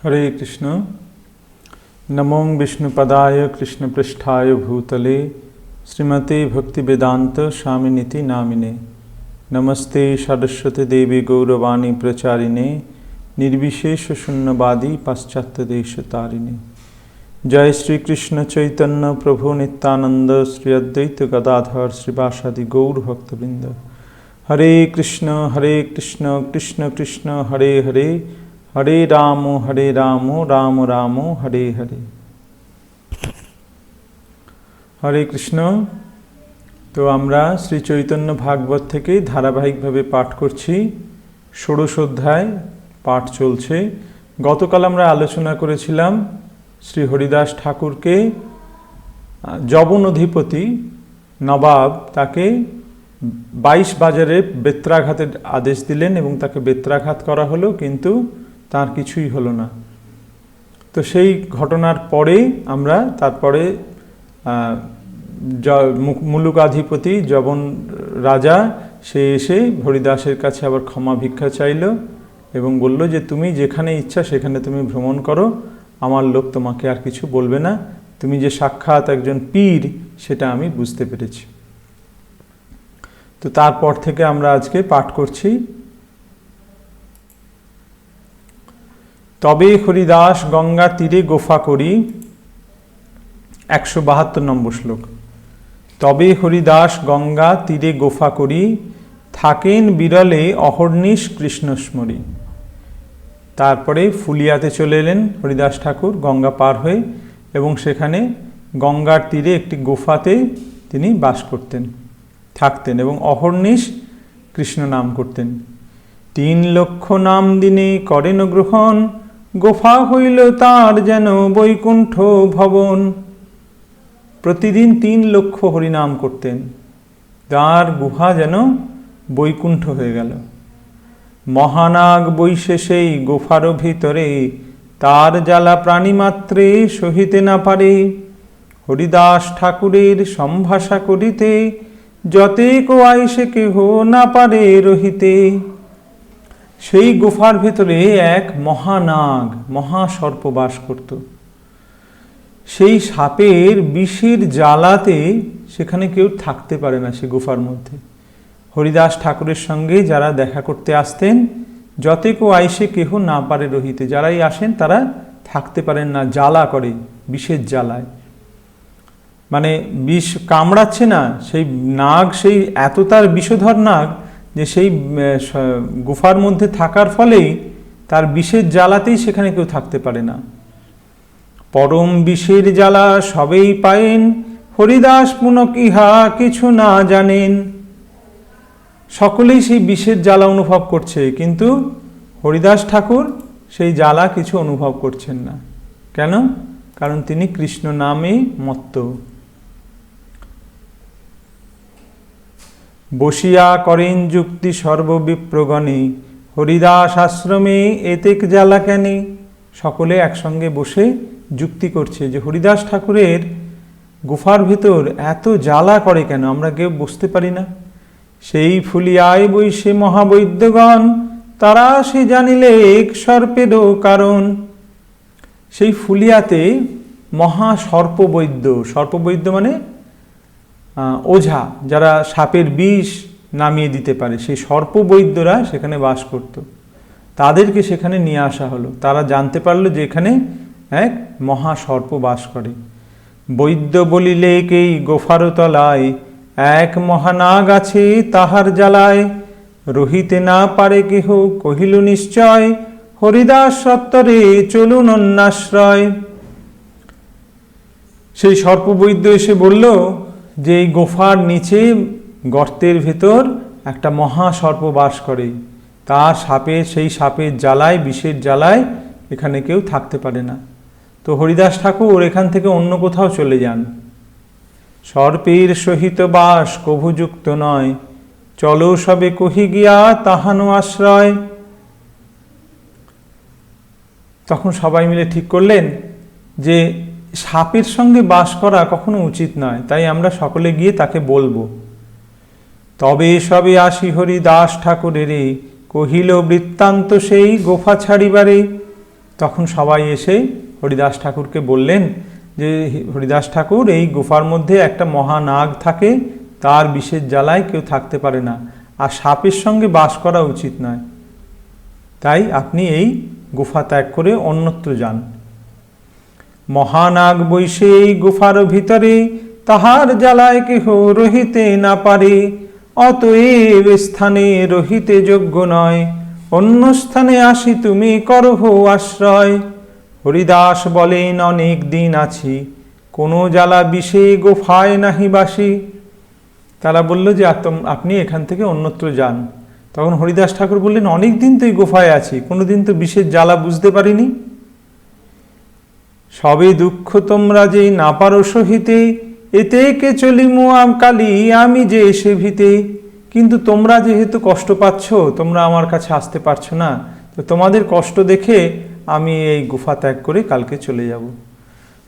हरे कृष्ण। नमो विष्णुपदाय कृष्णपृष्ठाय भूतले श्रीमते भक्तिवेदांत स्वामिनिति नामिने। नमस्ते सरस्वती देवी गौरवाणी प्रचारिणे निर्विशेष शून्यवादी पाश्चात्य देशतारिणे। जय श्री कृष्ण चैतन्य प्रभु नित्यानंद श्री अद्वैत गदाधर श्रीवासादि गौर भक्तवृंद। हरे कृष्ण कृष्ण कृष्ण हरे हरे, हरे राम राम राम हरे हरे। हरे कृष्ण। तो আমরা শ্রী চৈতন্য ভাগবত থেকে ধারাবাহিকভাবে পাঠ করছি। ষোড়শ অধ্যায় পাঠ চলছে। গতকাল আমরা আলোচনা করেছিলাম শ্রী হরিদাস ঠাকুরকে যবন অধিপতি নবাব তাকে 22 বাজারে বেত্রাঘাতের আদেশ দিলেন এবং তাকে বেত্রাঘাত করা হলো, কিন্তু তার কিছুই হলো না। তো সেই ঘটনার পরে আমরা তারপরে মুলুকাধিপতি যবন রাজা সে এসে হরিদাসের কাছে আবার ক্ষমা ভিক্ষা চাইল এবং বলল যে তুমি যেখানে ইচ্ছা সেখানে তুমি ভ্রমণ করো, আমার লোক তোমাকে আর কিছু বলবে না, তুমি যে সাক্ষাৎ একজন পীর সেটা আমি বুঝতে পেরেছি। তো তারপর থেকে আমরা আজকে পাঠ করছি। তবে হরিদাস গঙ্গা তীরে গোফা করি, 172 নম্বর শ্লোক। তবে হরিদাস গঙ্গা তীরে গোফা করি, থাকেন বিরলে অহর্নিশ কৃষ্ণস্মরী। তারপরে ফুলিয়াতে চলে এলেন হরিদাস ঠাকুর গঙ্গা পার হয়ে, এবং সেখানে গঙ্গার তীরে একটি গোফাতে তিনি বাস করতেন, থাকতেন এবং অহর্নিশ কৃষ্ণ নাম করতেন। 3 লক্ষ নাম দিনে করেন গ্রহণ, গোফা হইল তার যেন বৈকুণ্ঠ ভবন। প্রতিদিন 3 লক্ষ হরিনাম করতেন, তার গুহা যেন বৈকুণ্ঠ হয়ে গেল। মহানাগ বৈশে সেই গোফার ভিতরে, তার জ্বালা প্রাণীমাত্রে সহিতে না পারে। হরিদাস ঠাকুরের সম্ভাষা করিতে, যতে কো আইসে কেহ না পারে রহিতে। সেই গুফার ভেতরে এক মহানাগ মহাসর্প বাস করত। সেই সাপের বিষের জ্বালাতে সেখানে কেউ থাকতে পারে না। সে গুফার মধ্যে হরিদাস ঠাকুরের সঙ্গে যারা দেখা করতে আসতেন, যতে কো আইসে কেহ না পারে রহিতে, যারাই আসেন তারা থাকতে পারেন না, জ্বালা করে, বিষের জ্বালায়। মানে বিষ কামড়াচ্ছে না, সেই নাগ সেই এত তার বিষধর নাগ যে সেই গুফার মধ্যে থাকার ফলেই তার বিষের জ্বালাতেই সেখানে কেউ থাকতে পারে না। পরম বিষের জ্বালা সবেই পায়েন, হরিদাস পুনঃ ইহা কিছু না জানেন। সকলেই সেই বিষের জ্বালা অনুভব করছে, কিন্তু হরিদাস ঠাকুর সেই জ্বালা কিছু অনুভব করছেন না। কেন? কারণ তিনি কৃষ্ণ নামে মত্ত। বসিয়া করেন যুক্তি সর্ববিপ্রগণে, হরিদাস আশ্রমে এতেক জ্বালা কেনে। সকলে একসঙ্গে বসে যুক্তি করছে যে হরিদাস ঠাকুরের গুফার ভিতর এত জ্বালা করে কেন, আমরা কেউ বুঝতে পারি না। সেই ফুলিয়ায় বৈশে মহাবৈদ্যগণ, তারা সে জানিলে এক সর্পেরও কারণ। সেই ফুলিয়াতে মহাসর্পবৈদ্য, সর্পবৈদ্য মানে ওঝা, যারা সাপের বিষ নামিয়ে দিতে পারে, সেই সর্পবৈদ্যরা সেখানে বাস করত। তাদেরকে সেখানে নিয়ে আসা হলো। তারা জানতে পারলো যে এখানে এক মহাসর্প বাস করে। বৈদ্য বলিলে এই গোফার তলায়, এক মহানাগ আছে তাহার জ্বালায়। রহিতে না পারে কেহ কহিল নিশ্চয়, হরিদাস সত্তরে চলুন অন্যাশ্রয়। সেই সর্পবৈদ্য এসে বলল যে এই গোফার নিচে গর্তের ভেতর একটা মহাসর্প বাস করে, তার সেই সাপের জ্বালায়, বিষের জ্বালায় এখানে কেউ থাকতে পারে না। তো হরিদাস ঠাকুর এখান থেকে অন্য কোথাও চলে যান। সর্পের সহিত বাস কভুযুক্ত নয়, চলো সবে কহি গিয়া তাহানো আশ্রয়। তখন সবাই মিলে ঠিক করলেন যে সাপের সঙ্গে বাস করা কখনো উচিত নয়, তাই আমরা সকলে গিয়ে তাকে বলবো। তবে সবে আসি হরিদাস ঠাকুরের, কহিল বৃত্তান্ত সেই গোফা ছাড়িবারে। তখন সবাই এসে হরিদাস ঠাকুরকে বললেন যে হরিদাস ঠাকুর, এই গুফার মধ্যে একটা মহানাগ থাকে, তার বিষের জ্বালায় কেউ থাকতে পারে না, আর সাপের সঙ্গে বাস করা উচিত নয়, তাই আপনি এই গুফা ত্যাগ করে অন্যত্র যান। মহানাগ বৈশে এই গুফার ভিতরে, তাহার জ্বালায় কেহ রহিতে না পারে, অতএব স্থানে রহিতে যোগ্য নয়, অন্য স্থানে আসি তুমি করহ আশ্রয়। হরিদাস বলেন, অনেক দিন আছি, কোনো জ্বালা বিষে গোফায় নাহি বাসি। তারা বলল যে আপনি এখান থেকে অন্যত্র যান। তখন হরিদাস ঠাকুর বললেন, অনেক দিন তো এই গোফায় আছি, কোনোদিন তো বিষের জ্বালা বুঝতে পারিনি। সবে দুঃখ তোমরা যেই না পারো সহিতে, এতে কে চলিমু কালি আমি যে এসে ভিতে। কিন্তু তোমরা যেহেতু কষ্ট পাচ্ছ, তোমরা আমার কাছে আসতে পারছো না, তো তোমাদের কষ্ট দেখে আমি এই গুফা ত্যাগ করে কালকে চলে যাব।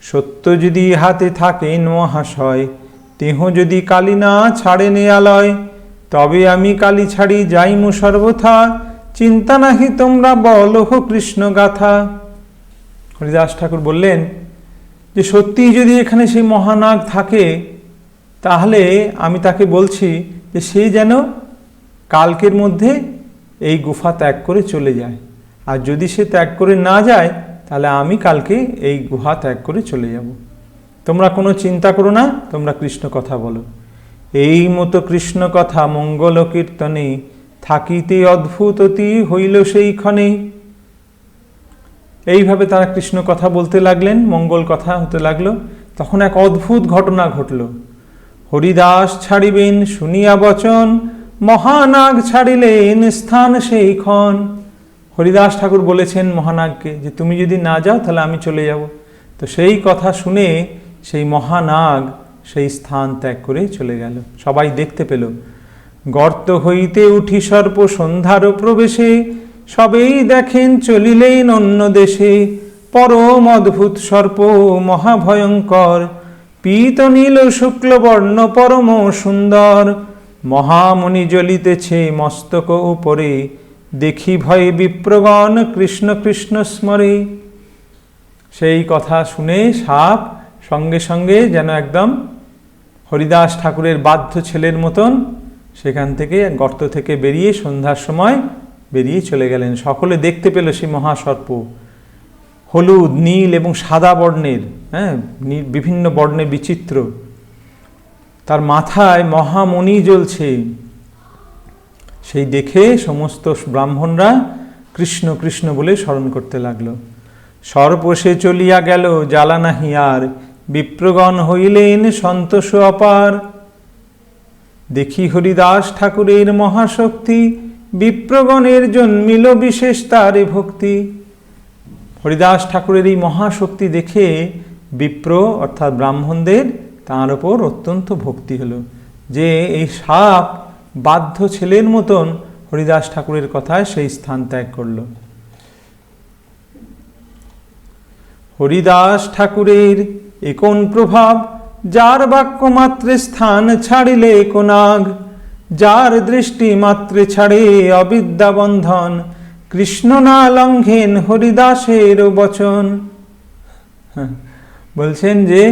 সত্য যদি হাতে থাকেন মহাশয়, তেহ যদি কালী না ছাড়ে নেয়ালয়, তবে আমি কালী ছাড়ি যাইমু সর্বথা, চিন্তা নাহি তোমরা বলহ কৃষ্ণ গাথা। হরিদাস ঠাকুর বললেন যে সত্যি যদি এখানে সেই মহানাগ থাকে, তাহলে আমি তাকে বলছি যে সে যেন কালকের মধ্যে এই গুফা ত্যাগ করে চলে যায়, আর যদি সে ত্যাগ করে না যায়, তাহলে আমি কালকে এই গুহা ত্যাগ করে চলে যাব। তোমরা কোনো চিন্তা করো না, তোমরা কৃষ্ণ কথা বলো। এই মতো কৃষ্ণ কথা মঙ্গল কীর্তনে, থাকিতে অদ্ভুত অতি হইল সেই ক্ষণে। এইভাবে তারা কৃষ্ণ কথা বলতে লাগলেন, মঙ্গল কথা হতে লাগলো। তখন এক অদ্ভুত ঘটনা ঘটল। হরিদাস ছাড়িবেন শুনিয়া বচন, মহানাগ ছাড়িলেন স্থান সেই ক্ষণ। হরিদাস ঠাকুর বলেছেন মহানাগকে যে তুমি যদি না যাও তাহলে আমি চলে যাব। তো সেই কথা শুনে সেই মহানাগ সেই স্থান ত্যাগ করে চলে গেল। সবাই দেখতে পেল। গর্ত হইতে উঠি সর্প সন্ধ্যার প্রবেশে, সবেই দেখেন চলিলেন অন্য দেশে। পরম অদ্ভুত সর্প মহাভয়ঙ্কর, পীত নীল শুক্লবর্ণ পরম সুন্দর। মহামণি জ্বলিতেছে মস্তক উপরে, দেখি ভয়ে বিপ্রগণ কৃষ্ণ কৃষ্ণ স্মরে। সেই কথা শুনে সাপ সঙ্গে সঙ্গে যেন একদম হরিদাস ঠাকুরের বাধ্য ছেলের মতন সেখান থেকে গর্ত থেকে বেরিয়ে সন্ধ্যার সময় বেরিয়ে চলে গেলেন। সকলে দেখতে পেল সেই মহাসর্প, হলুদ নীল এবং সাদা বর্ণের, বিভিন্ন বর্ণে বিচিত্র। তার মাথায় মহামণি জ্বলছে। সেই দেখে সমস্ত ব্রাহ্মণরা কৃষ্ণ কৃষ্ণ বলে স্মরণ করতে লাগলো। সর্প সে চলিয়া গেল জ্বালা নাহি আর, বিপ্রগণ হইলেন সন্তোষ অপার। দেখি হরিদাস ঠাকুরের মহাশক্তি, বিপ্রগণের জন্মিল বিশেষ তারে ভক্তি। হরিদাস ঠাকুরের এই মহাশক্তি দেখে বিপ্র অর্থাৎ ব্রাহ্মণদের তাঁর ওপর অত্যন্ত ভক্তি হলো, যে এই সাপ বাধ্য ছেলের মতন হরিদাস ঠাকুরের কথায় সেই স্থান ত্যাগ করল। হরিদাস ঠাকুরের একন প্রভাব, যার বাক্য মাত্রে স্থান ছাড়িলে কোনাগ। যার দৃষ্টি মাত্রে ছাড়ে অবিদ্যা বন্ধন, কৃষ্ণ না লঙ্ঘেন হরিদাসের বচন। বলছেন যে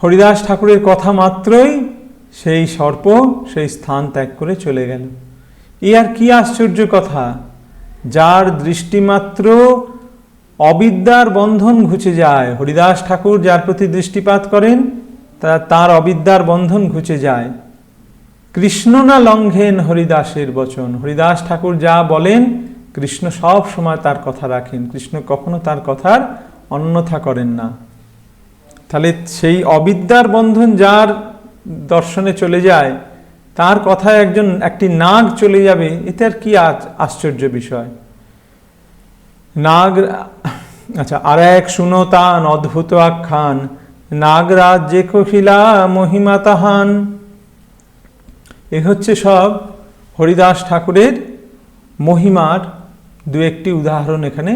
হরিদাস ঠাকুরের কথা মাত্রই সেই সর্প সেই স্থান ত্যাগ করে চলে গেল। এ আর কি আশ্চর্য কথা! যার দৃষ্টিমাত্র অবিদ্যার বন্ধন ঘুচে যায়, হরিদাস ঠাকুর যার প্রতি দৃষ্টিপাত করেন তার অবিদ্যার বন্ধন ঘুচে যায়। কৃষ্ণ না লঙ্ঘেন হরিদাসের বচন, হরিদাস ঠাকুর যা বলেন কৃষ্ণ সব সময় তার কথা রাখেন, কৃষ্ণ কখনো তার কথার অন্যথা করেন না। তাহলে সেই অবিদ্যার বন্ধন যার দর্শনে চলে যায়, তার কথায় একটি নাগ চলে যাবে, এতে আর কি আশ্চর্য বিষয়। নাগ, আচ্ছা, আর এক শুনো তান অদ্ভুত আখ্যান, নাগরাজ যে কহিলা মহিমা তাহান। এ হচ্ছে সব হরিদাস ঠাকুরের মহিমার দু একটি উদাহরণ এখানে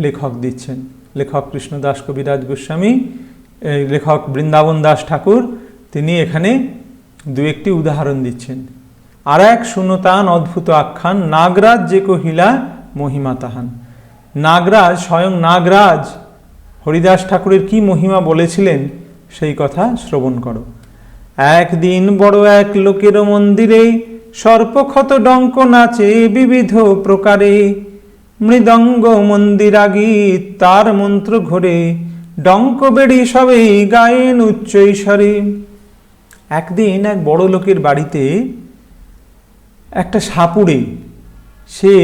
লেখক দিচ্ছেন। লেখক কৃষ্ণদাস কবিরাজ গোস্বামী, লেখক বৃন্দাবন দাস ঠাকুর, তিনি এখানে দু একটি উদাহরণ দিচ্ছেন। আর এক শুনো তান অদ্ভুত আখ্যান, নাগরাজ যে কহিলা মহিমা তাহান। নাগরাজ, স্বয়ং নাগরাজ হরিদাস ঠাকুরের কি মহিমা বলেছিলেন সেই কথা শ্রবণ করো। একদিন বড় এক লোকের মন্দিরে সর্পক্ষত ডঙ্ক নাচে বিবিধ প্রকারে, মৃদঙ্গ মন্দিরাগীত তার মন্ত্র ঘোরে, ডঙ্ক বেড়ি সবেই গায়েন উচ্চৈ স্বরে। একদিন এক বড় লোকের বাড়িতে একটা সাপুড়ে, সে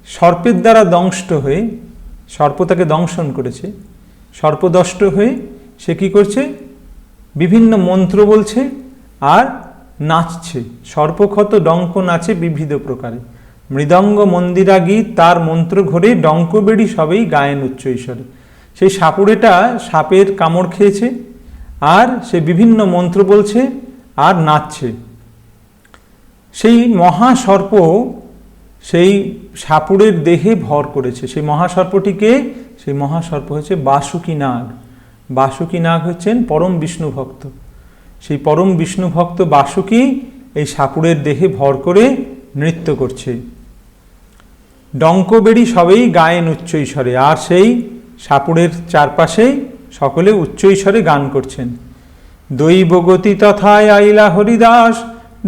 সর্পের দ্বারা দংষ্ট হয়ে, সর্প তাকে দংশন করেছে, সর্পদষ্ট হয়ে সে কি করছে, বিভিন্ন মন্ত্র বলছে আর নাচছে। সর্পক্ষত ডঙ্ক নাচে বিবিধ প্রকারে, মৃদঙ্গ মন্দিরাগীত তার মন্ত্র ঘোরে, ডঙ্ক বেড়ি সবেই গায়েন উচ্চ ঈশ্বরে। সেই সাপুড়েটা সাপের কামড় খেয়েছে আর সে বিভিন্ন মন্ত্র বলছে আর নাচছে। সেই মহাসর্প সেই সাপুড়ের দেহে ভর করেছে। সেই মহাসর্পটিকে, সেই মহাসর্প হচ্ছে বাসুকী নাগ। বাসুকী নাগ হচ্ছেন পরম বিষ্ণু ভক্ত। সেই পরম বিষ্ণু ভক্ত বাসুকী এই সাপুড়ের দেহে ভর করে নৃত্য করছে। ডঙ্কবেড়ি সবেই গায়েন উচ্চ ঈশ্বরে, আর সেই সাপুড়ের চারপাশেই সকলে উচ্চ ঈশ্বরে গান করছেন। দৈবগতি তথায় আইলা হরিদাস,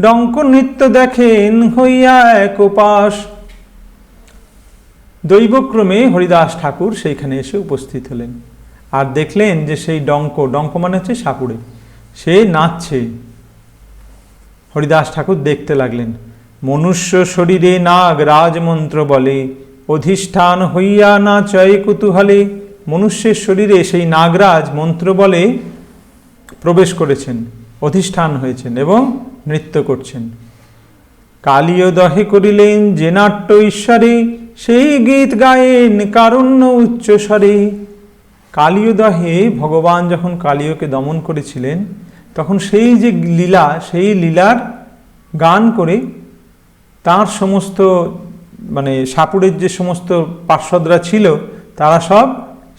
ডঙ্ক নৃত্য দেখেন হইয়া এক উপাস। দৈবক্রমে হরিদাস ঠাকুর সেইখানে এসে উপস্থিত হলেন আর দেখলেন যে সেই ডঙ্ক, ডঙ্ক মানে হচ্ছে সাপুড়ে, সে নাচছে। হরিদাস ঠাকুর দেখতে লাগলেন। মনুষ্য শরীরে নাগ রাজমন্ত্র বলে, অধিষ্ঠান হইয়া নাচয় কুতূহলে। মনুষ্যের শরীরে সেই নাগরাজ মন্ত্র বলে প্রবেশ করেছেন, অধিষ্ঠান হয়েছেন এবং নৃত্য করছেন। কালীয় দহে করিলেন যে নাট্য ঈশ্বরে, সেই গীত গায়েন কারুণ্য উচ্চস্বরে। কালীয় দহে ভগবান যখন কালীয়কে দমন করেছিলেন তখন সেই যে লীলা, সেই লীলার গান করে তার সমস্ত মানে সাপুড়ের যে সমস্ত পার্শ্বদরা ছিল তারা সব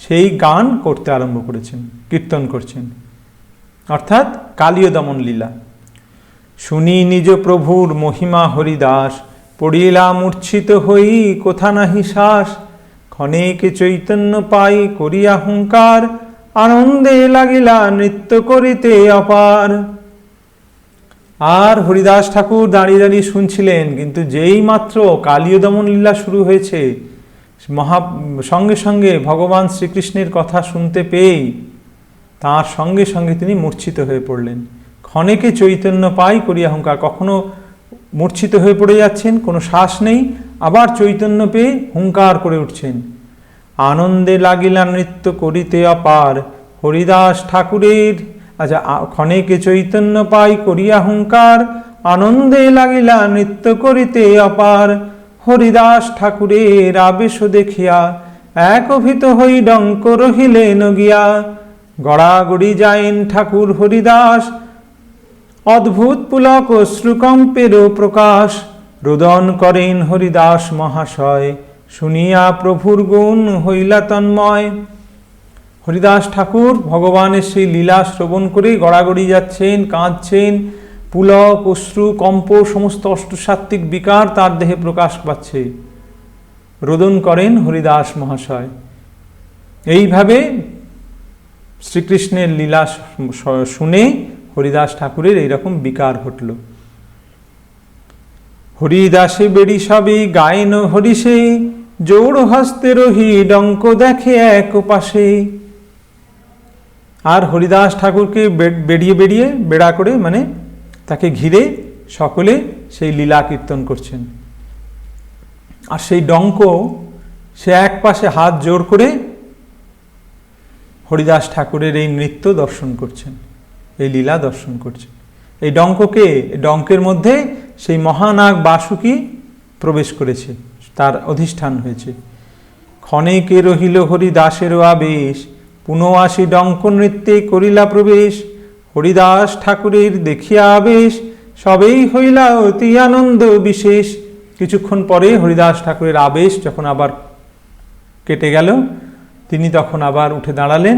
সেই গান করতে আরম্ভ করেছেন, কীর্তন করছেন, অর্থাৎ কালীয় দমন লীলা। শুনি নিজ প্রভুর মহিমা হরিদাস, পড়িলা মূর্ছিত হই কোথা নাহি শ্বাস। ক্ষণেকে চৈতন্য পাই করিয়া হুঙ্কার, আনন্দে লাগিলা নৃত্য করিতে অপার। আর হরিদাস ঠাকুর দাঁড়িয়ে দাঁড়িয়ে শুনছিলেন, কিন্তু যেই মাত্র কালীয় দমন লীলা শুরু হয়েছে, সঙ্গে সঙ্গে ভগবান শ্রীকৃষ্ণের কথা শুনতে পেয়েই তার সঙ্গে সঙ্গে তিনি মূর্ছিত হয়ে পড়লেন। ক্ষণেকে চৈতন্য পাই করিয়া হুঙ্কার, কখনো মূর্ছিত হয়ে পড়ে যাচ্ছেন, কোনো শ্বাস নেই, আবার চৈতন্য পেয়ে হুঙ্কার করে উঠছেন। আনন্দে লাগিলা নৃত্য করিতে অপার, হরিদাস ঠাকুরের ক্ষণেকে চৈতন্য পাই করিয়া হুঙ্কার, আনন্দে লাগিলা নৃত্য করিতে অপার। হরিদাস ঠাকুরের আবেশ দেখিয়া এক অভিত হই ডঙ্ক রহিলেন গিয়া। গড়াগড়ি যাইন ঠাকুর হরিদাস, অদ্ভুত পুলক অশ্রুকম্পেরও প্রকাশ। রোদন করেন হরিদাস মহাশয়, শুনিয়া প্রভুর গুণ হইলা তন্ময়। হরিদাস ঠাকুর ভগবানের সেই লীলা শ্রবণ করে গড়াগড়ি যাচ্ছেন, কাঁদছেন, পুলক অশ্রু কম্প সমস্ত অষ্টসাত্ত্বিক বিকার তার দেহে প্রকাশ পাচ্ছে। রোদন করেন হরিদাস মহাশয়। এইভাবে শ্রীকৃষ্ণের লীলা শুনে হরিদাস ঠাকুরের এইরকম বিকার ঘটল। হরিদাসে বেড়ি সবে গায়েন হরিষে, জৌড় হস্তে রহি ডঙ্ক দেখে এক পাশে। আর হরিদাস ঠাকুরকে বেড়িয়ে বেড়িয়ে বেড়া করে মানে তাকে ঘিরে সকলে সেই লীলা কীর্তন করছেন। আর সেই ডঙ্ক সে এক পাশে হাত জোড় করে হরিদাস ঠাকুরের এই নৃত্য দর্শন করছেন, এই লীলা দর্শন করছেন। এই ডঙ্ককে, ডঙ্কের মধ্যে সেই মহানাগ বাসুকী প্রবেশ করেছে, তার অধিষ্ঠান হয়েছে। ক্ষণেকে রহিল হরিদাসেরও আবেশ, পুনঃ ডঙ্ক নৃত্যে করিলা প্রবেশ। হরিদাস ঠাকুরের দেখিয়া আবেশ, সবেই হইলা অতি আনন্দ বিশেষ। কিছুক্ষণ পরে হরিদাস ঠাকুরের আবেশ যখন আবার কেটে গেল, তিনি তখন আবার উঠে দাঁড়ালেন,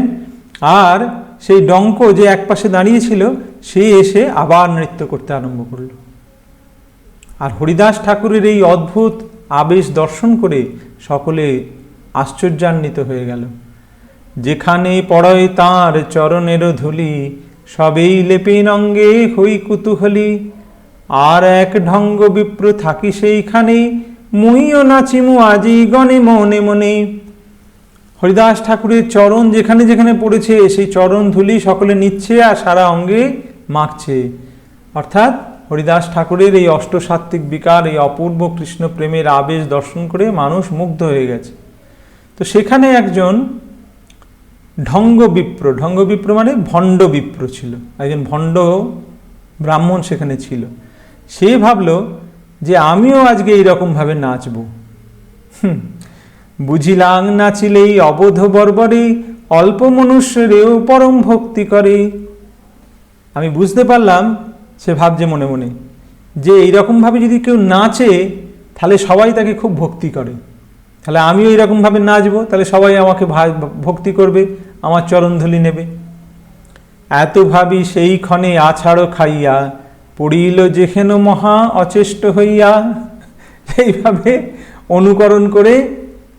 আর সেই ডঙ্ক যে একপাশে দাঁড়িয়েছিল সে এসে আবার নৃত্য করতে আরম্ভ করল। আর হরিদাস ঠাকুরের এই অদ্ভুত আবেশ দর্শন করে সকলে আশ্চর্যান্বিত হয়ে গেল। যেখানে পড়য় তাঁর চরণের ধুলি, সবেই লেপেন অঙ্গে হই কুতূহলী। আর এক ঢঙ্গ বিপ্র থাকি সেইখানে, মুইও নাচিমু আজি গণে মনে মনে। হরিদাস ঠাকুরের চরণ যেখানে যেখানে পড়েছে সেই চরণ ধুলি সকলে নিচ্ছে আর সারা অঙ্গে মাখছে। অর্থাৎ হরিদাস ঠাকুরের এই অষ্টসাত্ত্বিক বিকার, এই অপূর্ব কৃষ্ণ প্রেমের আবেশ দর্শন করে মানুষ মুগ্ধ হয়ে গেছে। তো সেখানে একজন ঢঙ্গ বিপ্র মানে ভণ্ড বিপ্র ছিল, একজন ভণ্ড ব্রাহ্মণ সেখানে ছিল। সে ভাবলো যে আমিও আজকে এইরকমভাবে নাচব। বুঝিলাং নাচিলেই অবোধ বর্বরে, অল্প মনুষ্যরেও পরম ভক্তি করে। আমি বুঝতে পারলাম সে ভাবছে মনে মনে যে এইরকমভাবে যদি কেউ নাচে তাহলে সবাই তাকে খুব ভক্তি করে, তাহলে আমিও এইরকমভাবে নাচবো, তাহলে সবাই আমাকে ভক্তি করবে, আমার চরণধুলি নেবে। এত ভাবি সেই ক্ষণে আছাড়ো খাইয়া, পড়িল যেহেন মহা অচেষ্ট হইয়া। এইভাবে অনুকরণ করে,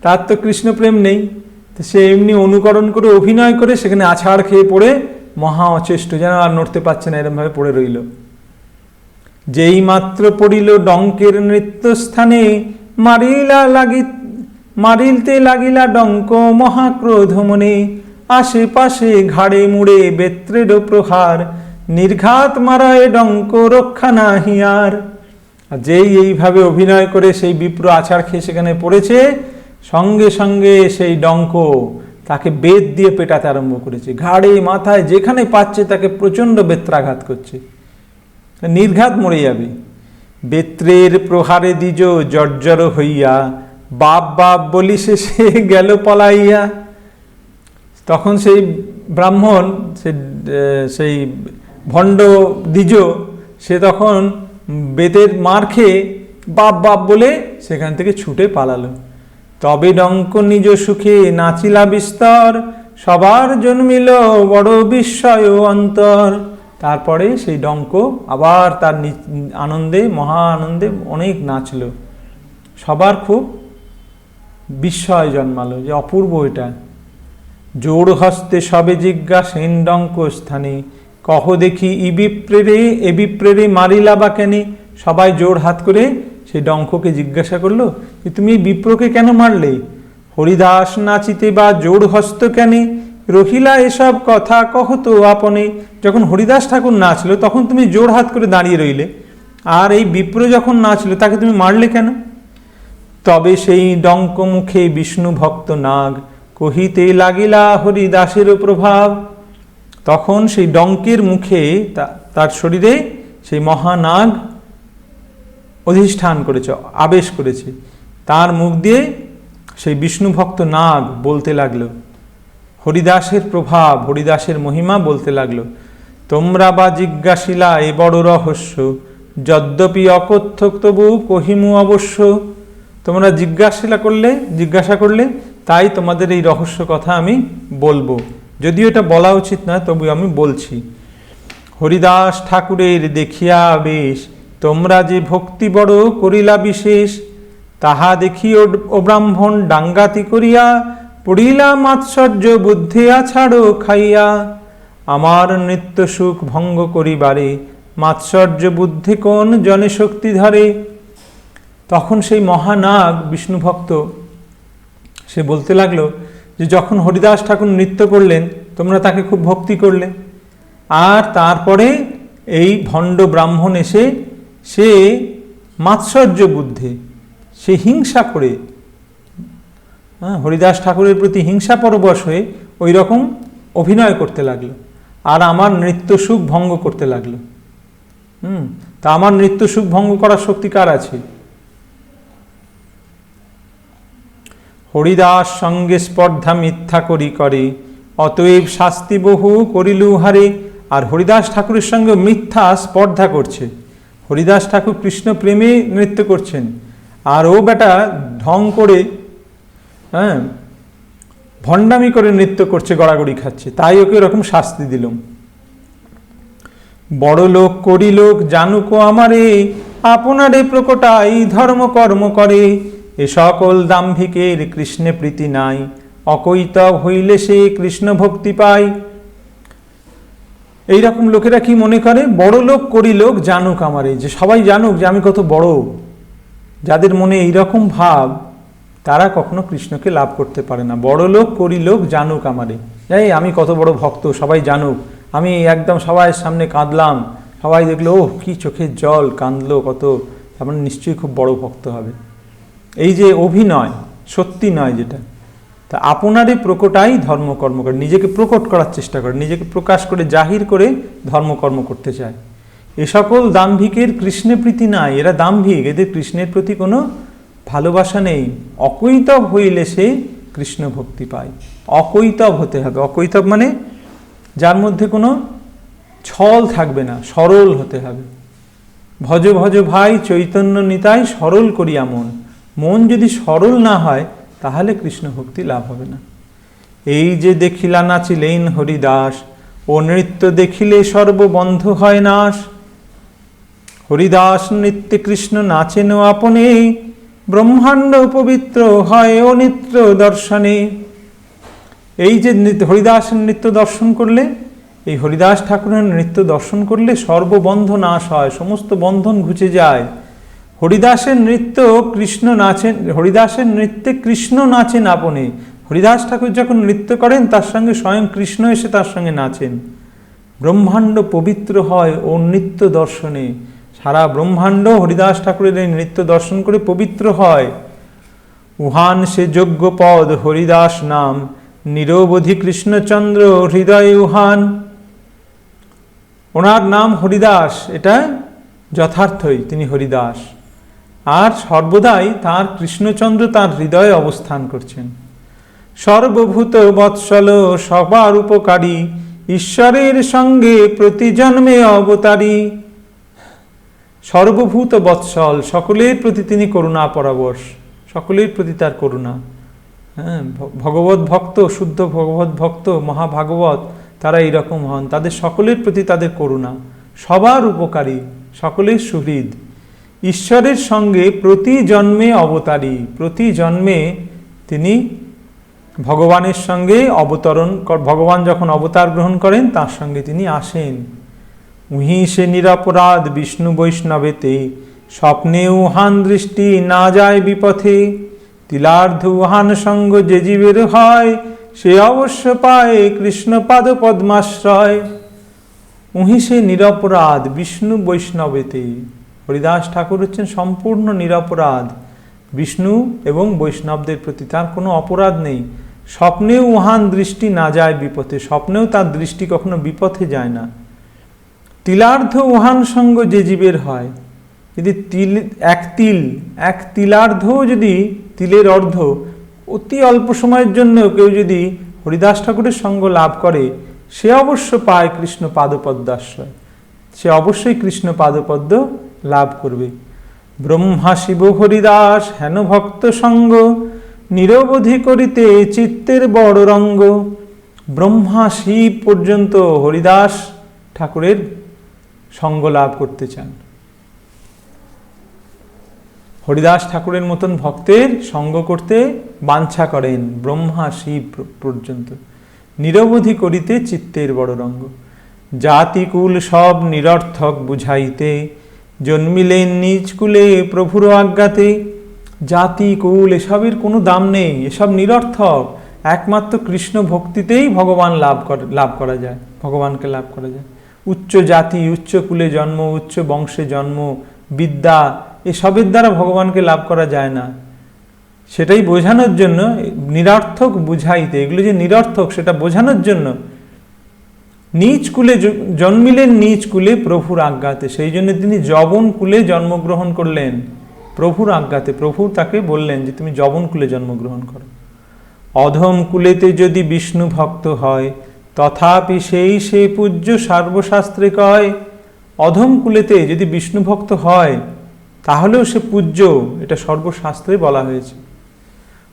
তার তো কৃষ্ণপ্রেম নেই, তো সে এমনি অনুকরণ করে অভিনয় করে সেখানে আছাড় খেয়ে পড়ে মহা অচেষ্ট, যেন আর নড়তে পারছে না, এরমভাবে পড়ে রইল। যেই মাত্র পড়িল ডঙ্কের নৃত্যস্থানে, মারিলতে লাগিলা ডঙ্ক মহাক্রোধ মনে। আশেপাশে ঘাড়ে মুড়ে বেত্রের প্রহার, নির্ঘাত মারায় ডঙ্ক রক্ষা নাহি আর। যেই এইভাবে অভিনয় করে সেই বিপ্র আছাড় খেয়ে সেখানে পড়েছে, সঙ্গে সঙ্গে সেই ডঙ্ক তাকে বেত দিয়ে পেটাতে আরম্ভ করেছে। ঘাড়ে মাথায় যেখানে পাচ্ছে তাকে প্রচণ্ড বেত্রাঘাত করছে, নির্ঘাত মরে যাবে। বেত্রের প্রহারে দ্বিজ জর্জর হইয়া, বাপ বাপ বলি শেষে গেল পলাইয়া। তখন সেই ব্রাহ্মণ, সেই ভণ্ড দ্বিজ, সে তখন বেতের মার খেয়ে বাপ বাপ বলে সেখান থেকে ছুটে পালালো। তবে ডঙ্ক নিজ সুখে নাচিলা বিস্তর, সবার জন্মিল বড় বিস্ময় অন্তর। তারপরে সেই ডঙ্ক আবার তার আনন্দে, মহা আনন্দে অনেক নাচল, সবার খুব বিস্ময় জন্মালো যে অপূর্ব এটা। জোড় হস্তে সবে জিজ্ঞাসেন ডঙ্ক স্থানে, কহ দেখি এ বিপ্রেরে মারিলা বা কেনে। সবাই জোড় হাত করে সেই ডঙ্ককে জিজ্ঞাসা করলো যে তুমি এই বিপ্রকে কেন মারলে? হরিদাস নাচিতে বা জোড় হস্ত কেনে, রহিলা এসব কথা কহতো আপনে। যখন হরিদাস ঠাকুর নাচলো তখন তুমি জোড় হাত করে দাঁড়িয়ে রইলে, আর এই বিপ্র যখন নাচলো তাকে তুমি মারলে কেন? তবে সেই ডঙ্ক মুখে বিষ্ণু ভক্ত নাগ, কহিতে লাগিলা হরিদাসের প্রভাব। তখন সেই ডঙ্কের মুখে, তার শরীরে সেই মহানাগ অধিষ্ঠান করেছে, আবেশ করেছে। তার মুখ দিয়ে সেই বিষ্ণু ভক্ত নাগ বলতে লাগলো, হরিদাসের প্রভাব, হরিদাসের মহিমা বলতে লাগলো। তোমরা বা জিজ্ঞাসিলা এ বড় রহস্য, যদ্যপি অকথ্যক তবু কহিমু অবশ্য। তোমরা জিজ্ঞাসা করলে তাই তোমাদের এই রহস্য কথা আমি বলবো, যদিও এটা বলা উচিত না তবু আমি বলছি। হরিদাস ঠাকুরের দেখিয়া বেশ, তোমরা যে ভক্তি বড় করিলা বিশেষ। তাহা দেখি ও ব্রাহ্মণ ডাঙ্গাতি করিয়া, পড়িলা মাৎসর্য বুদ্ধি আছাড়ো খাইয়া। আমার নিত্য সুখ ভঙ্গ করিবারে, মাৎসর্য বুদ্ধি কোন জনে শক্তি ধরে। তখন সেই মহানাগ বিষ্ণু ভক্ত সে বলতে লাগলো যে যখন হরিদাস ঠাকুর নৃত্য করলেন তোমরা তাকে খুব ভক্তি করলে, আর তারপরে এই ভণ্ড ব্রাহ্মণ এসে সে মাৎসর্য বুদ্ধি, সে হিংসা করে, হরিদাস ঠাকুরের প্রতি হিংসা পরবশ হয়ে ওই রকম অভিনয় করতে লাগলো, আর আমার নৃত্য সুখ ভঙ্গ করতে লাগলো। তা আমার নৃত্য সুখ ভঙ্গ করার শক্তি কার আছে? হরিদাস সঙ্গে স্পর্ধা মিথ্যা করে, অতএব শাস্তি বহু করিলু হারে। আর হরিদাস ঠাকুরের সঙ্গে মিথ্যা স্পর্ধা করছে। হরিদাস ঠাকুর কৃষ্ণ প্রেমে নৃত্য করছেন, আর ও বেটা ঢং করে, ভণ্ডামি করে নৃত্য করছে, গড়াগড়ি খাচ্ছে, তাই ওকে এরকম শাস্তি দিলাম। বড় লোক করি লোক জানুক আমারে, আপনারে প্রকটাই ধর্ম কর্ম করে। এ সকল দাম্ভিকের কৃষ্ণে প্রীতি নাই, অকৈতব হইলে সে কৃষ্ণ ভক্তি পায়। এইরকম লোকেরা কি মনে করে, বড় লোক করি লোক জানুক আমারে, যে সবাই জানুক যে আমি কত বড়। যাদের মনে এইরকম ভাব তারা কখনো কৃষ্ণকে লাভ করতে পারে না। বড় লোক করি লোক জানুক আমারে, এই আমি কত বড় ভক্ত সবাই জানুক, আমি একদম সবাই সামনে কাঁদলাম, সবাই দেখলো ওহ কি চোখের জল, কাঁদলো কত, তার মানে নিশ্চয়ই খুব বড় ভক্ত হবে। এই যে অভিনয়, সত্যি নয় যেটা, তা আপনারে প্রকটাই ধর্মকর্ম করে, নিজেকে প্রকট করার চেষ্টা করে, নিজেকে প্রকাশ করে জাহির করে ধর্মকর্ম করতে চায়। এ সকল দাম্ভিকের কৃষ্ণে প্রীতি নাই, এরা দাম্ভিক, এদের কৃষ্ণের প্রতি কোনো ভালোবাসা নেই। অকৈতব হইলে সে কৃষ্ণ ভক্তি পায়। অকৈতব হতে হবে, অকৈতব মানে যার মধ্যে কোনো ছল থাকবে না, সরল হতে হবে। ভজ ভজ ভাই চৈতন্য নিতাই সরল করিয়া মন, মন যদি সরল না হয় তাহলে কৃষ্ণ ভক্তি লাভ হবে না। এই যে দেখিলা নাচিলেন হরিদাস, ও নৃত্য দেখিলে সর্ববন্ধ হয় নাশ। হরিদাস নৃত্যে কৃষ্ণ নাচেন আপনে, ব্রহ্মাণ্ড পবিত্র হয় ও নিত্য দর্শনে। এই যে হরিদাসের নৃত্য দর্শন করলে, এই হরিদাস ঠাকুরের নৃত্য দর্শন করলে সর্ববন্ধ নাশ হয়, সমস্ত বন্ধন ঘুচে যায়। হরিদাসের নৃত্য কৃষ্ণ নাচেন, হরিদাসের নৃত্যে কৃষ্ণ নাচেন আপনে। হরিদাস ঠাকুর যখন নৃত্য করেন তার সঙ্গে স্বয়ং কৃষ্ণ এসে তার সঙ্গে নাচেন। ব্রহ্মাণ্ড পবিত্র হয় ও নৃত্য দর্শনে, সারা ব্রহ্মাণ্ড হরিদাস ঠাকুরের এই নৃত্য দর্শন করে পবিত্র হয়। উহান সে যোগ্য পদ হরিদাস নাম, নিরবধি কৃষ্ণচন্দ্র হৃদয় উহান। ওনার নাম হরিদাস, এটা যথার্থই তিনি হরিদাস, আর সর্বদাই তার কৃষ্ণচন্দ্র তার হৃদয়ে অবস্থান করছেন। সর্বভূত বৎসল সবার উপকারী, ঈশ্বরের সঙ্গে প্রতি জন্মে অবতারী। সর্বভূত বৎসল, সকলের প্রতি তিনি করুণা পরবশ, সকলের প্রতি তার করুণা। হ্যাঁ, ভগবত ভক্ত, শুদ্ধ ভগবত ভক্ত, মহাভাগবত তারা এইরকম হন, তাদের সকলের প্রতি তাদের করুণা, সবার উপকারী, সকলের সুহৃদ। ঈশ্বরের সঙ্গে প্রতি জন্মে অবতারী, প্রতি জন্মে তিনি ভগবানের সঙ্গে অবতরণ, ভগবান যখন অবতার গ্রহণ করেন তার সঙ্গে তিনি আসেন। উহি সে নিরপরাধ বিষ্ণু বৈষ্ণবেতে, স্বপ্নে উহান দৃষ্টি না যায় বিপথে। তিলার্ধ উহান সঙ্গ যে জীবের হয়, সে অবশ্য পায় কৃষ্ণ পাদ পদ্মাশ্রয়। উহি সে নিরপরাধ বিষ্ণু বৈষ্ণবেতে, হরিদাস ঠাকুর হচ্ছেন সম্পূর্ণ নিরপরাধ বিষ্ণু এবং বৈষ্ণবদের প্রতি, তার কোনো অপরাধ নেই। স্বপ্নেও উহান দৃষ্টি না যায় বিপথে, স্বপ্নেও তার দৃষ্টি কখনো বিপথে যায় না। তিলার্ধ উহান সঙ্গ যে জীবের হয়, যদি এক তিলার্ধ, যদি তিলের অর্ধ অতি অল্প সময়ের জন্য কেউ যদি হরিদাস ঠাকুরের সঙ্গ লাভ করে, সে অবশ্য পায় কৃষ্ণ পাদপদ্মাশ্রয়, সে অবশ্যই কৃষ্ণ পাদপদ্ম লাভ করবে। ব্রহ্মা শিব হরিদাস হেন ভক্ত সঙ্গ, নিরবধি করিতে চিত্তের বড় রঙ্গ। ব্রহ্মা শিব পর্যন্ত হরিদাস ঠাকুরের সঙ্গ লাভ করতে চান, হরিদাস ঠাকুরের মতন ভক্তের সঙ্গ করতে বাঞ্ছা করেন, ব্রহ্মা শিব পর্যন্ত। নিরবধি করিতে চিত্তের বড় রঙ্গ। জাতিকুল সব নিরর্থক বুঝাইতে, জন্মিলেন নিজ কুলে প্রভুর আজ্ঞাতে। জাতি কুল এসবের কোনো দাম নেই, এসব নিরর্থক, একমাত্র কৃষ্ণ ভক্তিতেই ভগবান লাভ করা যায়, ভগবানকে লাভ করা যায়। উচ্চ জাতি, উচ্চ কুলে জন্ম, উচ্চ বংশে জন্ম, বিদ্যা, এসবের দ্বারা ভগবানকে লাভ করা যায় না। সেটাই বোঝানোর জন্য নিরর্থক বুঝাইতে, এগুলো যে নিরর্থক সেটা বোঝানোর জন্য নিজ কুলে জন্মিলেন, নিজ কুলে প্রভুর আজ্ঞাতে, সেই জন্য তিনি যবন কুলে জন্মগ্রহণ করলেন প্রভুর আজ্ঞাতে। প্রভু তাকে বললেন যে তুমি যবন কুলে জন্মগ্রহণ করো। অধম কুলেতে যদি বিষ্ণু ভক্ত হয়, তথাপি সে পূজ্য সর্বশাস্ত্রে কয়। অধম কুলেতে যদি বিষ্ণু ভক্ত হয় তাহলেও সে পূজ্য, এটা সর্বশাস্ত্রে বলা হয়েছে।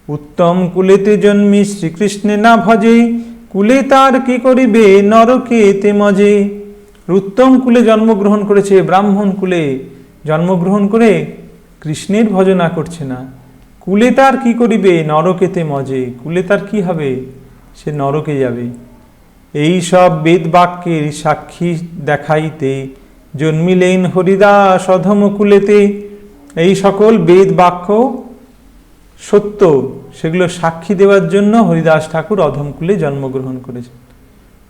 উত্তম কুলেতে জন্মি শ্রীকৃষ্ণে না ভজে, কুলে তার কি করিবে নরকে তে মজে। উত্তম কুলে জন্মগ্রহণ করেছে, ব্রাহ্মণ কুলে জন্মগ্রহণ করে কৃষ্ণের ভজনা করছে না, কুলে তার কি করিবে, নরকেতে মজে। কুলে তার কি হবে, সে নরকে যাবে। এই সব বেদ বাক্যের সাক্ষী দেখাইতে জন্মিলেন হরিদাস অধম কুলেতে। এই সকল বেদ বাক্য সত্য, সেগুলো সাক্ষী দেওয়ার জন্য হরিদাস ঠাকুর অধমকুলে জন্মগ্রহণ করেছেন।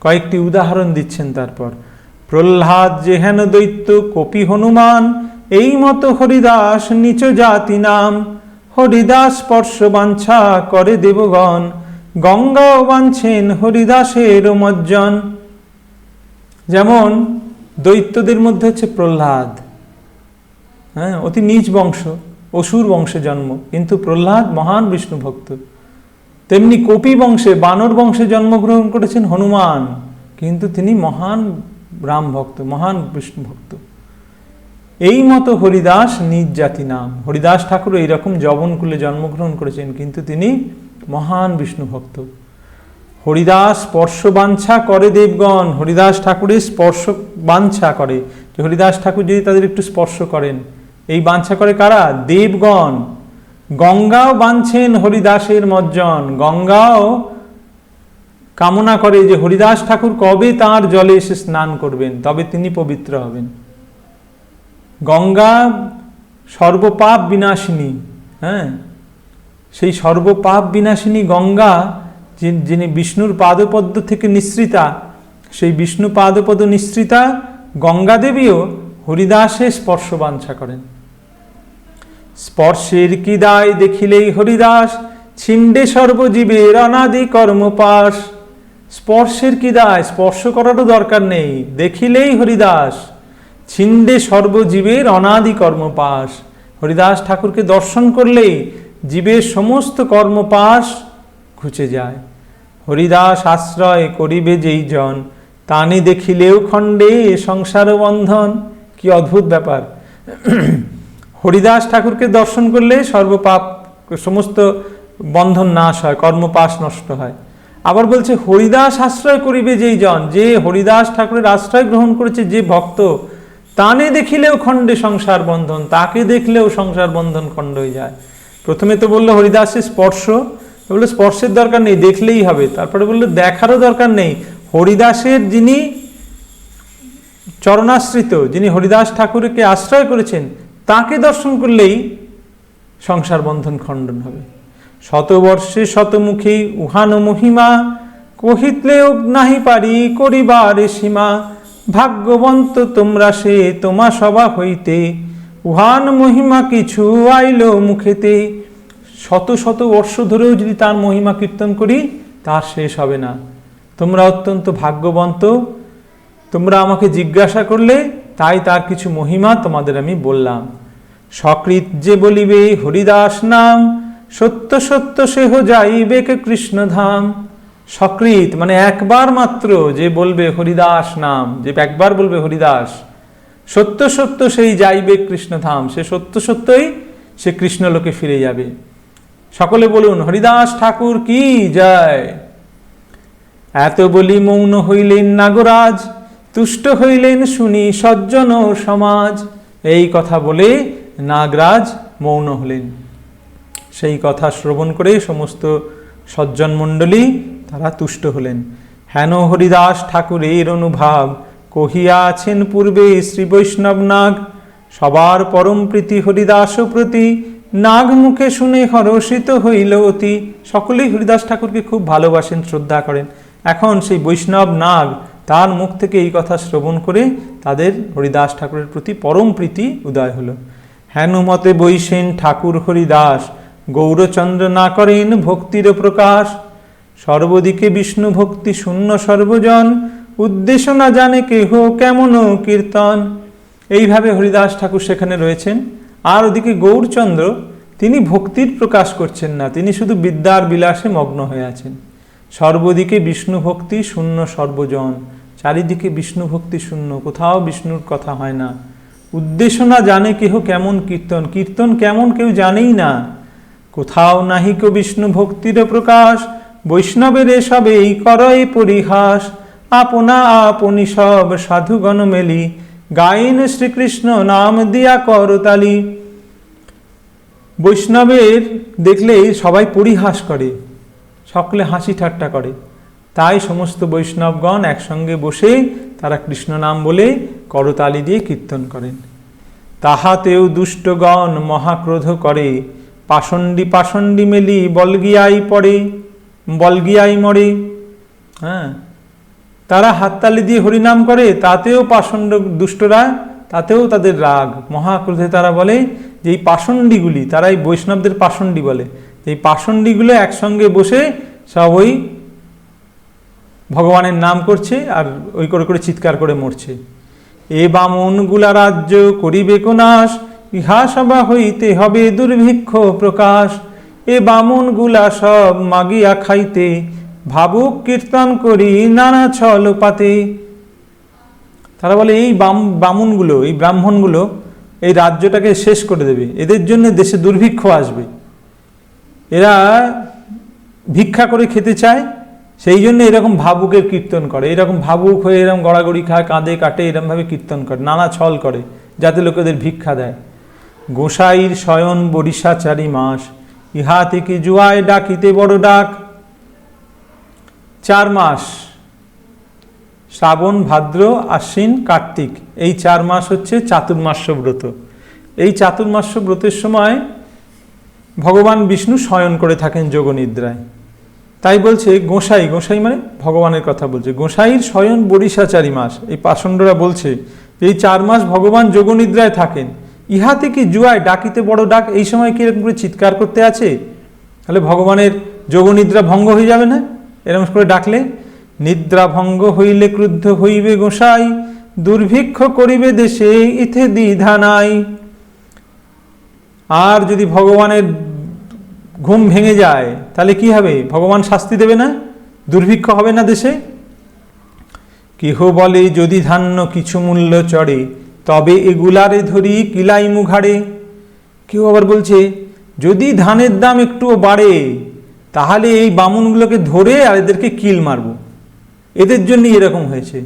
কয়েকটি উদাহরণ দিচ্ছেন তারপর। প্রহ্লাদ যে হেন দৈত্য কপি হনুমান, এই মতো হরিদাস নিচ জাতি নাম। হরিদাস স্পর্শ বাঞ্ছা করে দেবগণ, গঙ্গাও বাঞ্ছেন হরিদাসের মজ্জন। যেমন দৈত্যদের মধ্যে হচ্ছে প্রহ্লাদ, হ্যাঁ, অতি নীচ বংশ, অসুর বংশে জন্ম, কিন্তু প্রহ্লাদ মহান বিষ্ণু ভক্ত। তেমনি কপি বংশে, বানর বংশে জন্মগ্রহণ করেছেন হনুমান, কিন্তু তিনি মহান রাম ভক্ত, মহান বিষ্ণু ভক্ত। এই মতো হরিদাস নিজ জাতি নাম। হরিদাস ঠাকুর এইরকম যবনকুলে জন্মগ্রহণ করেছেন, কিন্তু তিনি মহান বিষ্ণু ভক্ত। হরিদাস স্পর্শ বাঞ্ছা করে দেবগণ। হরিদাস ঠাকুরের স্পর্শ বাঞ্ছা করে, যে হরিদাস ঠাকুর যদি তাদের একটু স্পর্শ করেন, এই বাঞ্ছা করে কারা? দেবগণ। গঙ্গাও বাঞ্ছেন হরিদাসের মজ্জন। গঙ্গাও কামনা করে যে হরিদাস ঠাকুর কবে তাঁর জলে এসে স্নান করবেন, তবে তিনি পবিত্র হবেন। গঙ্গা সর্বপাপ বিনাশিনী, হ্যাঁ, সেই সর্বপাপ বিনাশিনী গঙ্গা, যিনি বিষ্ণুর পাদপদ্ম থেকে নিঃসৃতা, সেই বিষ্ণু পাদপদ নিঃসৃতা গঙ্গা দেবীও হরিদাসের স্পর্শ বাঞ্ছা করেন। স্পর্শের কি দায় দেখিলেই হরিদাস, ছিন্ডে সর্বজীবের অনাদি কর্মপাশ। স্পর্শের কি দায়, স্পর্শ করারও দরকার নেই, দেখিলেই হরিদাস ছিন্ডে সর্বজীবের অনাদি কর্মপাশ। হরিদাস ঠাকুরকে দর্শন করলেই জীবের সমস্ত কর্মপাশ ঘুচে যায়। হরিদাস আশ্রয় করিবে যেই জন, তানে দেখিলেও খণ্ডে সংসার বন্ধন। কি অদ্ভুত ব্যাপার! হরিদাস ঠাকুরকে দর্শন করলে সর্বপাপ, সমস্ত বন্ধন নাশ হয়, কর্মপাশ নষ্ট হয়। আবার বলছে হরিদাস আশ্রয় করিবে যেই জন, যে হরিদাস ঠাকুরের আশ্রয় গ্রহণ করেছে যে ভক্ত, তানে দেখিলেও খণ্ডে সংসার বন্ধন, তাকে দেখলেও সংসার বন্ধন খণ্ড হয়ে যায়। প্রথমে তো বললো হরিদাসের স্পর্শ, বললো স্পর্শের দরকার নেই, দেখলেই হবে। তারপরে বললো দেখারও দরকার নেই, হরিদাসের যিনি চরণাশ্রিত, যিনি হরিদাস ঠাকুরকে আশ্রয় করেছেন, তাকে দর্শন করলেই সংসার বন্ধন খণ্ডন হবে। শতবর্ষে শতমুখী উহানো মহিমা, কহিতলেও নাহি পারি করিবার সীমা। ভাগ্যবন্ত তোমরা সে তোমা সভা হইতে, উহান মহিমা কিছু আইল মুখেতে। শত শত বর্ষ ধরেও যদি তার মহিমা কীর্তন করি, তার শেষ হবে না। তোমরা অত্যন্ত ভাগ্যবন্ত, তোমরা আমাকে জিজ্ঞাসা করলে, তাই তার কিছু মহিমা তোমাদের আমি বললাম। সকৃত যে বলিবে হরিদাস নাম, সত্য সত্য সেহ যাইবে কে কৃষ্ণধাম। সকৃত মানে একবার মাত্র যে বলবে হরিদাস নাম, যে একবার বলবে হরিদাস, সত্য সত্য সেই যাইবে কৃষ্ণধাম, সে সত্য সত্যই সে কৃষ্ণলোকে ফিরে যাবে। সকলে বলুন হরিদাস ঠাকুর কি জয়। এত বলি মৌন হইলেন নাগরাজ, তুষ্ট হইলেন শুনি সজ্জন সমাজ। এই কথা বলে নাগরাজ মৌন হলেন। সেই কথা শ্রবণ করে সমস্ত সজ্জন মণ্ডলী তারা তুষ্ট হলেন। হেন হরিদাস ঠাকুরের অনুভাব, কহিয়া আছেন পূর্বে শ্রী বৈষ্ণব নাগ। সবার পরম প্রীতি হরিদাস প্রতি, নাগ মুখে শুনে হরষিত হইল অতি। সকলেই হরিদাস ঠাকুরকে খুব ভালোবাসেন, শ্রদ্ধা করেন। এখন সেই বৈষ্ণব নাগ তার মুখ থেকে এই কথা শ্রবণ করে তাদের হরিদাস ঠাকুরের প্রতি পরম প্রীতি উদয় হলো। হেন মতে বৈশেন ঠাকুর হরিদাস, গৌরচন্দ্র না করেন ভক্তির প্রকাশ। সর্বদিকে বিষ্ণু ভক্তি শূন্য সর্বজন, উদ্দেশ্য না জানে কেহ কেমন কীর্তন। এইভাবে হরিদাস ঠাকুর সেখানে রয়েছেন। আর ওদিকে গৌরচন্দ্র, তিনি ভক্তির প্রকাশ করছেন না, তিনি শুধু বিদ্যার বিলাসে মগ্ন হয়ে আছেন। সর্বদিকে বিষ্ণু ভক্তি শূন্য সর্বজন, চারিদিকে বিষ্ণু ভক্তি শূন্য, কোথাও বিষ্ণুর কথা হয় না। উদ্দেশ্য না জানে কেহ কেমন কীর্তন, কীর্তন কেমন কেউ জানেই না। কোথাও নাহিক বিষ্ণু ভক্তির প্রকাশ, বৈষ্ণবের এসবেই করয় পরিহাস। আপনা আপনি সব সাধুগণ মেলি, গায়েন শ্রীকৃষ্ণ নাম দিয়া করতালি। বৈষ্ণবের দেখলেই সবাই পরিহাস করে, সকলে হাসি ঠাট্টা করে। তাই সমস্ত বৈষ্ণবগণ একসঙ্গে বসে তারা কৃষ্ণ নাম বলে করতালি দিয়ে কীর্তন করেন। তাহাতেও দুষ্টগণ মহাক্রোধ করে, পাষণ্ডী পাষণ্ডী মেলি বলগিয়াই পড়ে, বলগিয়াই মরে। হ্যাঁ, তারা হাততালি দিয়ে হরিনাম করে, তাতেও পাষণ্ড দুষ্টরা, তাতেও তাদের রাগ, মহাক্রোধে তারা বলে যে এই পাষণ্ডীগুলি, তারা এই বৈষ্ণবদের পাষণ্ডী বলে, এই পাষণ্ডীগুলো একসঙ্গে বসে সব ওই ভগবানের নাম করছে আর ওই করে করে চিৎকার করে মরছে। এ বামনগুলা রাজ্য করিবে কোনাশ, ইহা সভা হইতে হবে দুর্ভিক্ষ প্রকাশ। এ বামনগুলা সব মাগিয়া খাইতে, ভাবুক কীর্তন করি নানা ছল পাতে। তারা বলে এই বামুনগুলো, এই ব্রাহ্মণগুলো এই রাজ্যটাকে শেষ করে দেবে, এদের জন্য দেশে দুর্ভিক্ষ আসবে, এরা ভিক্ষা করে খেতে চায়, সেই জন্য এরকম ভাবুকের কীর্তন করে, এরকম ভাবুক হয়ে এরকম গড়াগড়ি খায়, কাঁদে কাটে, এরকমভাবে কীর্তন করে, নানা ছল করে যাতে লোকেদের ভিক্ষা দেয়। গোসাইর শয়ন বরিশা 4 মাস, ইহা থেকে জুয়ায় ডাকিতে বড় ডাক। 4 মাস, শ্রাবণ ভাদ্র আশ্বিন কার্তিক, এই 4 মাস হচ্ছে চাতুর্মাস্য ব্রত। এই চাতুর্মাস্য ব্রতের সময় ভগবান বিষ্ণু শয়ন করে থাকেন যোগনিদ্রায়। তাই বলছে গোসাই, গোসাই মানে ভগবানের কথা বলছে, গোসাইর শয়ন বরিশা 4 মাস। এই পাষণ্ডরা বলছে এই 4 মাস ভগবান যোগনিদ্রায় থাকেন, ইহা থেকে জুয়ায় ডাকিতে বড় ডাক। এই সময় কি এরকম করে চিৎকার করতে আছে? তাহলে ভগবানের যোগনিদ্রা ভঙ্গ হয়ে যাবে না এরকম করে ডাকলে? নিদ্রা ভঙ্গ হইলে ক্রুদ্ধ হইবে গোসাই, দুর্ভিক্ষ করিবে দেশে ইথে দ্বিধা নাই। আর যদি ভগবানের ঘুম ভেঙে যায় তাহলে কি হবে? ভগবান শাস্তি দেবে না? দুর্ভিক্ষ হবে না দেশে? কেহ বলে যদি ধান্য কিছু মূল্য চড়ে, তবে এগুলারে ধরি কিলাই মুঘাড়ে। কেউ আবার বলছে যদি ধানের দাম একটুও বাড়ে তাহলে এই বামুনগুলোকে ধরে আর এদেরকে কিল মারব, এদের জন্য এরকম হয়েছে।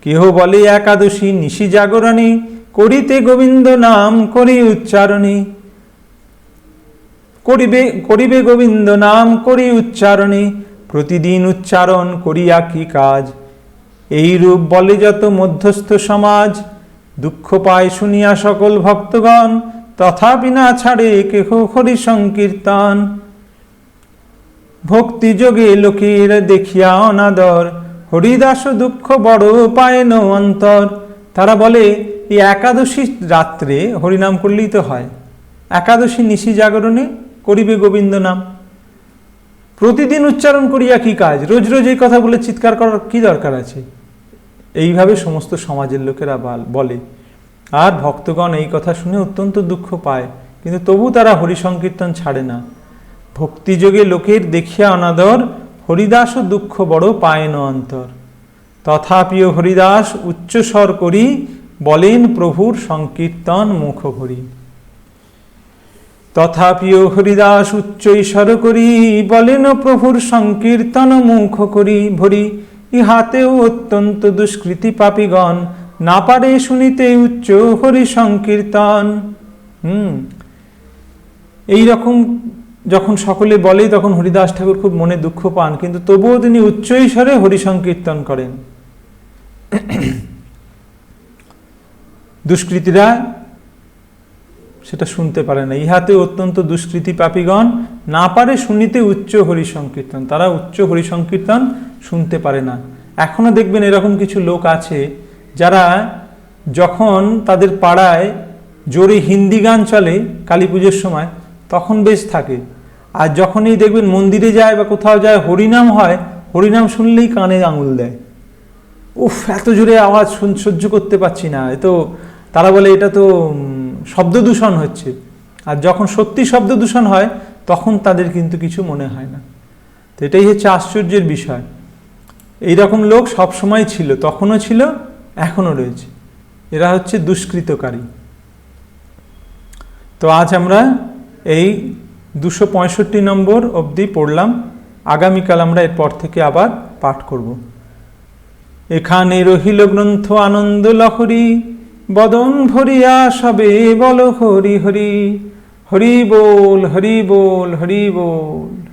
কেহ বলে একাদশী নিশি জাগরণে, করিতে গোবিন্দ নাম করি উচ্চারণে, করিবে গোবিন্দ নাম করি উচ্চারণে, প্রতিদিন উচ্চারণ করিয়া কি কাজ। এই রূপ বলে যত মধ্যস্থ সমাজ, দুঃখ পায় শুনিয়া সকল ভক্তগণ, তথাপি না ছাড়ে কেহ হরি সংকীর্তন। ভক্তি যোগে লোকের দেখিয়া অনাদর, হরিদাস দুঃখ বড় পায়ন অন্তর। তারা বলে এই একাদশী রাত্রে হরিনাম করলেই তো হয়, একাদশী নিশি জাগরণে করিবে গোবিন্দ নাম, প্রতিদিন উচ্চারণ করিয়া কি কাজ, রোজ রোজ এই কথা বলে চিৎকার করার কি দরকার আছে? এইভাবে সমস্ত সমাজের লোকেরা বলে। আর ভক্তগণ এই কথা শুনে অত্যন্ত দুঃখ পায়, কিন্তু তবু তারা হরি সংকীর্তন ছাড়ে না। ভক্তিযোগে লোকের দেখিয়া অনাদর, হরিদাস দুঃখ বড় পায়ন অন্তর। তথাপিও হরিদাস উচ্চস্বর করি, বলেন প্রভুর সংকীর্তন মুখ ভরি। তথাপিও হরিদাস উচ্চৈস্বর করি, বলেন প্রভুর সংকীর্তন মুখ করি ভরি। ইহাতেও অত্যন্ত দুষ্কৃতি পাপীগণ, না পারে শুনিতে উচ্চ হরি সংকীর্তন। এইরকম যখন সকলে বলে তখন হরিদাস ঠাকুর খুব মনে দুঃখ পান, কিন্তু তবুও তিনি উচ্চৈস্বরে হরি সংকীর্তন করেন। দুষ্কৃতীরা সেটা শুনতে পারে না। ইহাতে অত্যন্ত দুষ্কৃতি পাপীগণ, না পারে শুনিতে উচ্চ হরি সংকীর্তন। তারা উচ্চ হরি সংকীর্তন শুনতে পারে না। এখনো দেখবেন এরকম কিছু লোক আছে যারা যখন তাদের পাড়ায় জোরে হিন্দি গান চলে কালী পুজোর সময় তখন বেশ থাকে, আর যখনই দেখবেন মন্দিরে যায় বা কোথাও যায় হরিনাম হয়, হরিনাম শুনলেই কানে আঙুল দেয়। উফ, এত জোরে আওয়াজ সহ্য করতে পারছি না, তো তারা বলে এটা তো শব্দ দূষণ হচ্ছে। আর যখন সত্যি শব্দ দূষণ হয় তখন তাদের কিন্তু কিছু মনে হয় না। তো এটাই হচ্ছে আশ্চর্যের বিষয়। এইরকম লোক সব সময় ছিল, তখনও ছিল, এখনও রয়েছে। এরা হচ্ছে দুষ্কৃতকারী। তো আজ আমরা এই 265 নম্বর অবধি পড়লাম। আগামীকাল আমরা এরপর থেকে আবার পাঠ করব। এখানে রহিল গ্রন্থ আনন্দ লহরী, বদন ভরিয়া সবে বল হরি হরি। হরি বল, হরি বল, হরি বল।